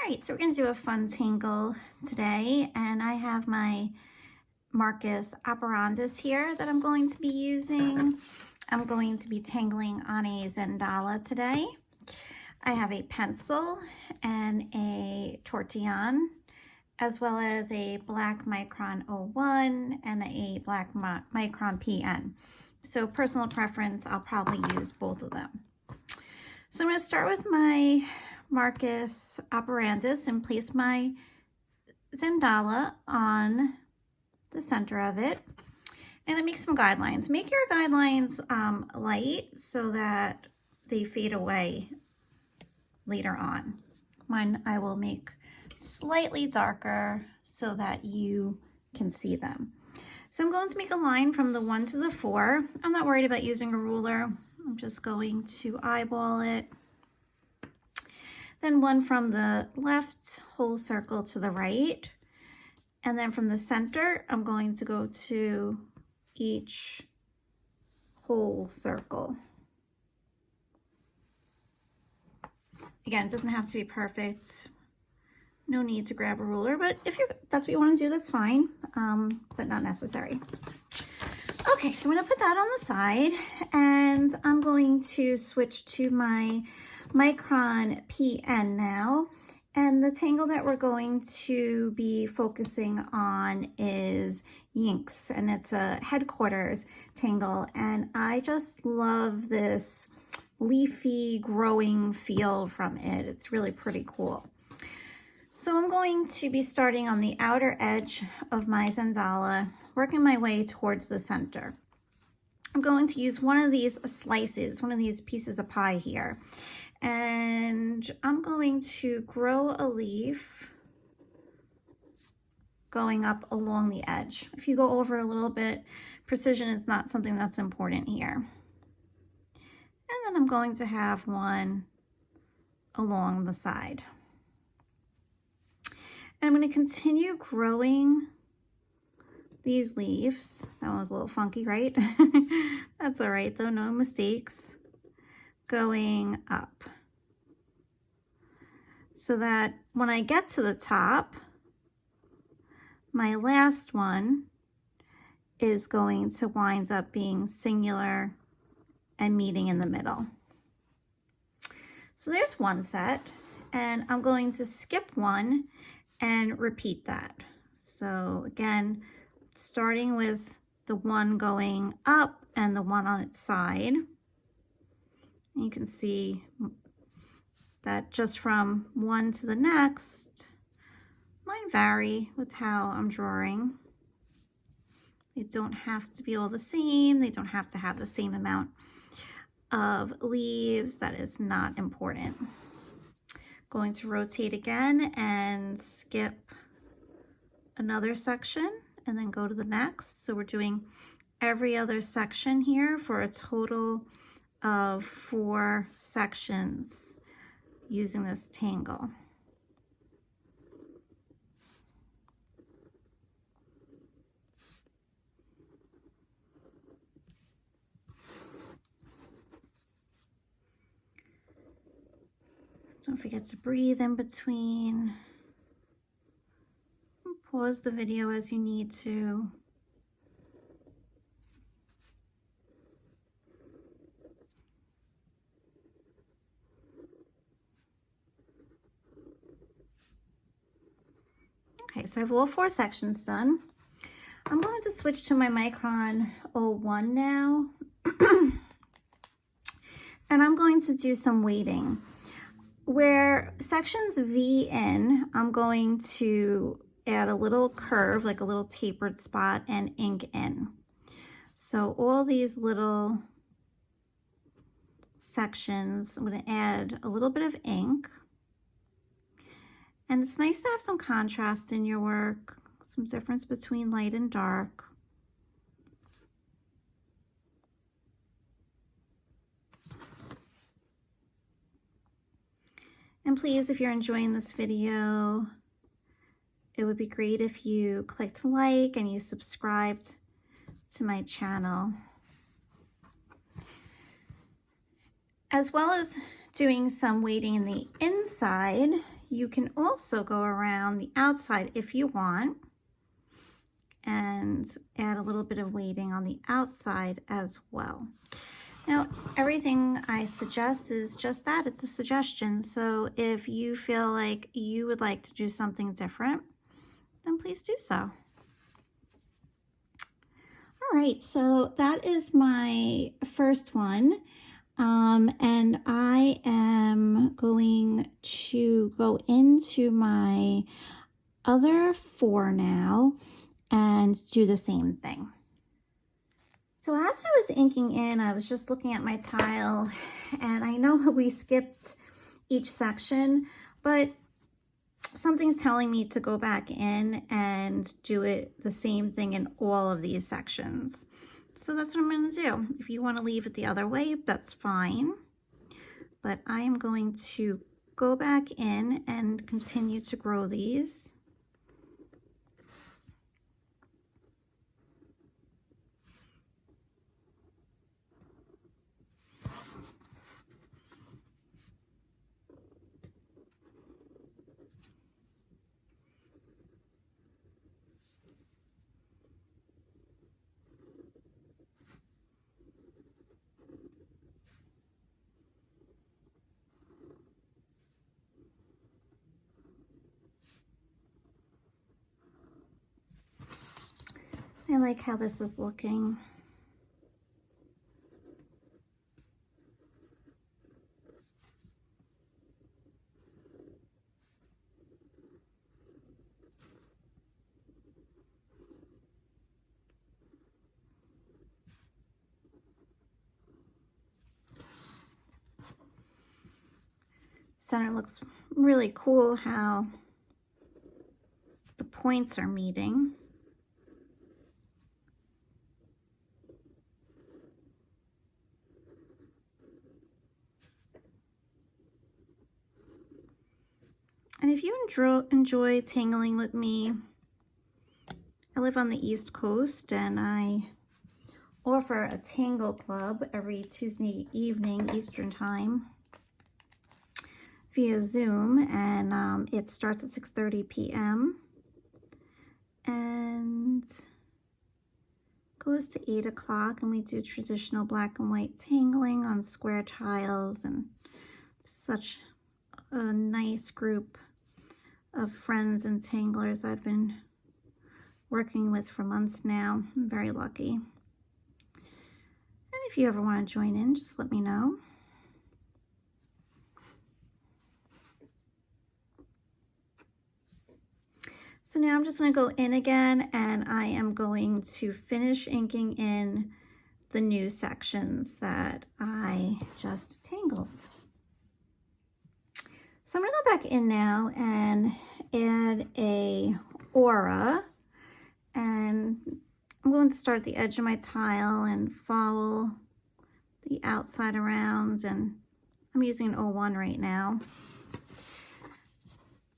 right, so we're going to do a fun tangle today, and I have my Marcus operandus here that I'm going to be using. I'm going to be tangling on a Zentangle today. I have a pencil and a tortillon, as well as a black micron 01 and a black micron PN. So personal preference, I'll probably use both of them. So I'm going to start with my Marcus operandus and place my Zentangle on the center of it. And I make some guidelines. Make your guidelines light so that they fade away later on. Mine I will make slightly darker so that you can see them. So I'm going to make a line from the 1 to the 4. I'm not worried about using a ruler. I'm just going to eyeball it. Then one from the left whole circle to the right. And then from the center, I'm going to go to each whole circle. Again, it doesn't have to be perfect. No need to grab a ruler, but if that's what you want to do, that's fine, but not necessary. Okay, so I'm going to put that on the side, and I'm going to switch to my micron PN now. And the tangle that we're going to be focusing on is Ynix, and it's a headquarters tangle. And I just love this leafy growing feel from it. It's really pretty cool. So I'm going to be starting on the outer edge of my Zentangle, working my way towards the center. I'm going to use one of these slices, one of these pieces of pie here. And I'm going to grow a leaf going up along the edge. If you go over a little bit, precision is not something that's important here. And then I'm going to have one along the side. And I'm going to continue growing these leaves. That one was a little funky, right? That's all right though, no mistakes. Going up. So that when I get to the top, my last one is going to wind up being singular and meeting in the middle. So there's one set, and I'm going to skip one and repeat that. So again, starting with the one going up and the one on its side. You can see that just from one to the next, mine vary with how I'm drawing. They don't have to be all the same. They don't have to have the same amount of leaves. That is not important. Going to rotate again and skip another section and then go to the next. So we're doing every other section here for a total of 4 sections using this tangle. Don't forget to breathe in between. Pause the video as you need to. Okay, so I have all 4 sections done. I'm going to switch to my micron 01 now. And I'm going to do some weighting. Where sections V in, I'm going to add a little curve, like a little tapered spot, and ink in. So all these little sections, I'm going to add a little bit of ink. And it's nice to have some contrast in your work, some difference between light and dark. And please, if you're enjoying this video, it would be great if you clicked like and you subscribed to my channel. As well as doing some weighting in the inside, you can also go around the outside if you want and add a little bit of weighting on the outside as well. Now, everything I suggest is just that, it's a suggestion. So if you feel like you would like to do something different, then please do so. All right, so that is my first one. And I am going to go into my other 4 now and do the same thing. So as I was inking in, I was just looking at my tile, and I know we skipped each section, but something's telling me to go back in and do it the same thing in all of these sections. So that's what I'm going to do. If you want to leave it the other way, that's fine. But I am going to go back in and continue to grow these. I like how this is looking. Center looks really cool how the points are meeting. And if you enjoy tangling with me, I live on the East Coast and I offer a Tangle Club every Tuesday evening Eastern Time via Zoom, and it starts at 6:30 p.m. and goes to 8 o'clock, and we do traditional black and white tangling on square tiles, and such a nice group of friends and tanglers I've been working with for months now. I'm very lucky. And if you ever want to join in, just let me know. So now I'm just going to go in again, and I am going to finish inking in the new sections that I just tangled. So I'm going to go back in now and add a aura, and I'm going to start at the edge of my tile and follow the outside around, and I'm using an 01 right now.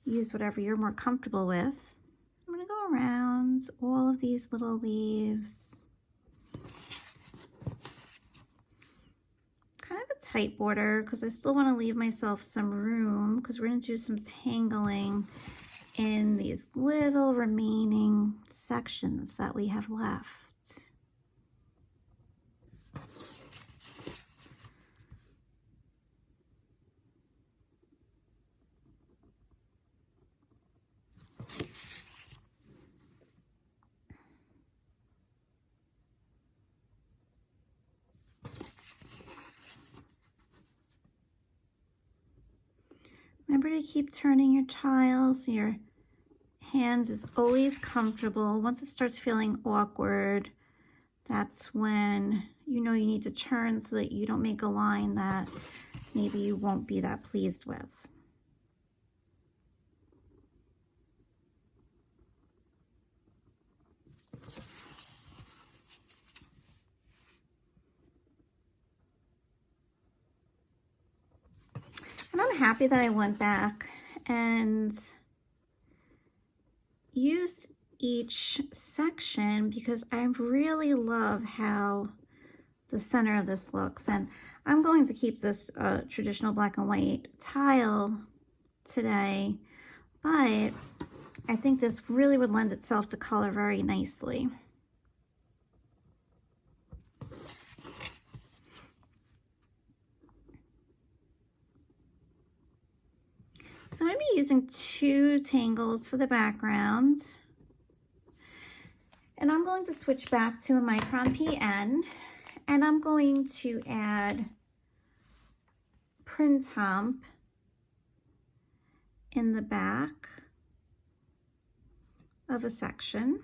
Use whatever you're more comfortable with. I'm going to go around all of these little leaves. Kind of a tight border because I still want to leave myself some room, because we're going to do some tangling in these little remaining sections that we have left. Remember to keep turning your tiles so your hands is always comfortable. Once it starts feeling awkward, that's when you know you need to turn so that you don't make a line that maybe you won't be that pleased with. And I'm happy that I went back and used each section, because I really love how the center of this looks. And I'm going to keep this traditional black and white tile today, but I think this really would lend itself to color very nicely. So I'm going to be using 2 tangles for the background. And I'm going to switch back to a Micron PN, and I'm going to add print hump in the back of a section.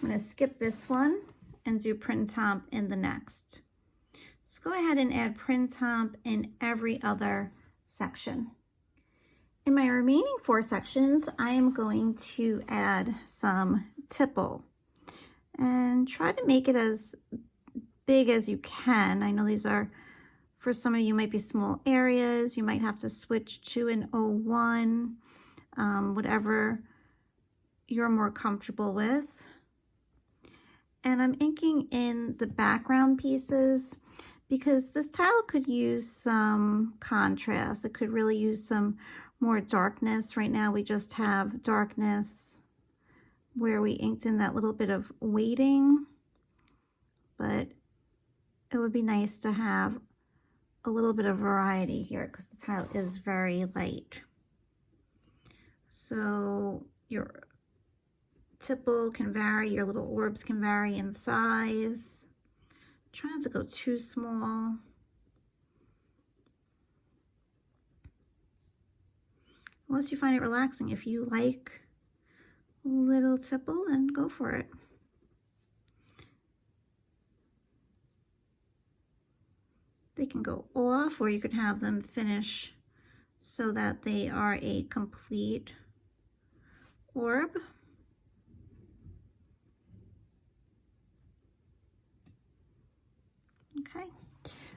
I'm going to skip this one and do print hump in the next. So go ahead and add print hump in every other section. In my remaining 4 sections, I am going to add some tipple and try to make it as big as you can. I know these are, for some of you, might be small areas. You might have to switch to an 01, whatever you're more comfortable with. And I'm inking in the background pieces because this tile could use some contrast. It could really use some more darkness. Right now we just have darkness where we inked in that little bit of weighting, but it would be nice to have a little bit of variety here because the tile is very light. So your tipple can vary, your little orbs can vary in size. Try not to go too small. Unless you find it relaxing. If you like a little tipple, then go for it. They can go off, or you can have them finish so that they are a complete orb. Okay,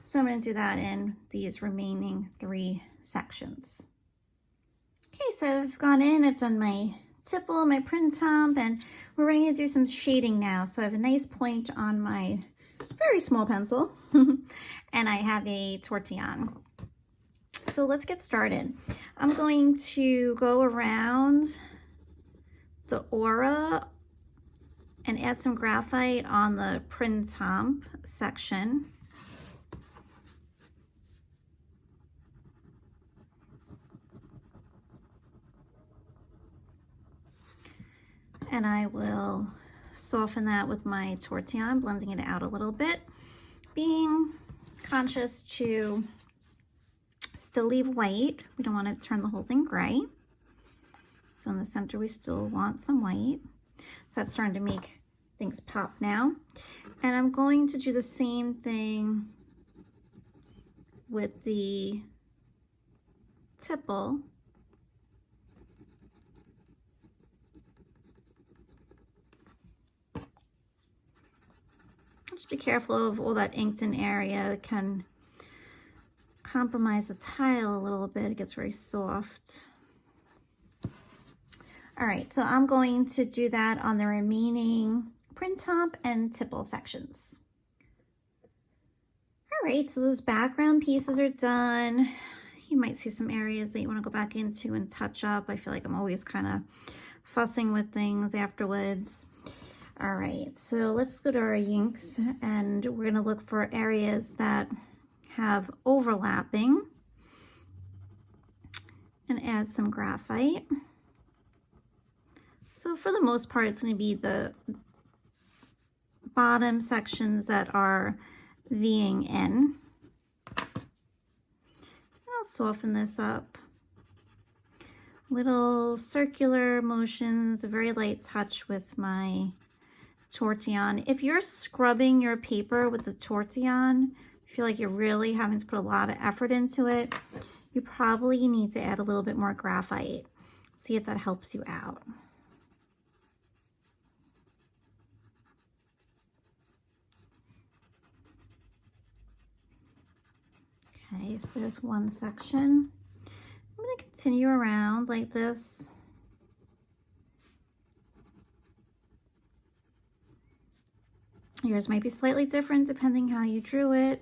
so I'm going to do that in these remaining 3 sections. Okay, so I've gone in, I've done my tipple, my print hump, and we're ready to do some shading now. So I have a nice point on my very small pencil, and I have a tortillon. So let's get started. I'm going to go around the aura and add some graphite on the print hump section. And I will soften that with my tortillon, blending it out a little bit, being conscious to still leave white. We don't want to turn the whole thing gray. So in the center, we still want some white. So that's starting to make things pop now. And I'm going to do the same thing with the tipple. Just be careful of all that inked in area. It can compromise the tile a little bit. It gets very soft. All right, so I'm going to do that on the remaining print hump and tipple sections. All right, so those background pieces are done. You might see some areas that you want to go back into and touch up. I feel like I'm always kind of fussing with things afterwards. All right, so let's go to our Ynix, and we're going to look for areas that have overlapping and add some graphite. So for the most part, it's going to be the bottom sections that are V-ing in. I'll soften this up. Little circular motions, a very light touch with my tortillon. If you're scrubbing your paper with the tortillon, I feel like you're really having to put a lot of effort into it, you probably need to add a little bit more graphite. See if that helps you out. Okay, so there's one section. I'm going to continue around like this. Yours might be slightly different depending how you drew it.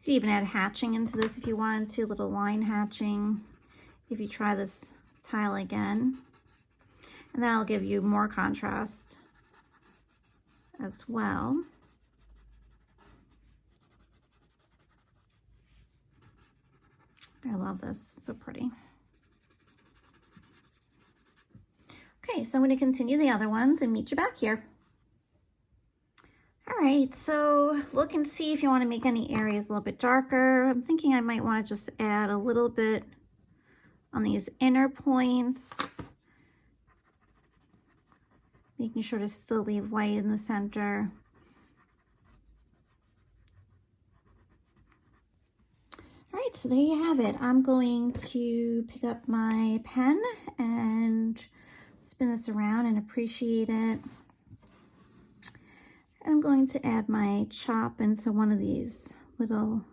You could even add hatching into this if you wanted to, little line hatching, if you try this tile again. And that'll give you more contrast as well. I love this, so pretty. Okay, so I'm going to continue the other ones and meet you back here. All right, so look and see if you want to make any areas a little bit darker. I'm thinking I might want to just add a little bit on these inner points, making sure to still leave white in the center. All right, so there you have it. I'm going to pick up my pen and spin this around and appreciate it. I'm going to add my chop into one of these little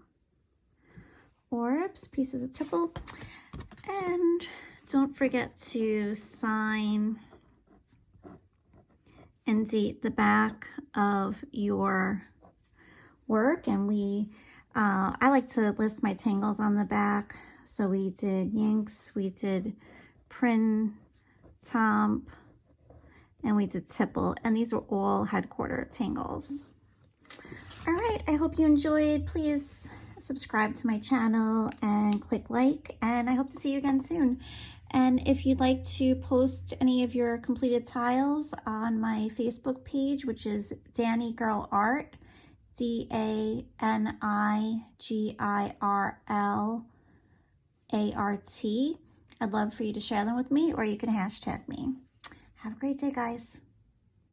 orbs, pieces of tipple. And don't forget to sign and date the back of your work. And I like to list my tangles on the back. So we did Ynix, we did Prin, Tomp, and we did Tipple, and these are all headquarter tangles. All right, I hope you enjoyed. Please subscribe to my channel and click like, and I hope to see you again soon. And if you'd like to post any of your completed tiles on my Facebook page, which is Danigirlart, DANIGIRLART, I'd love for you to share them with me, or you can hashtag me. Have a great day, guys.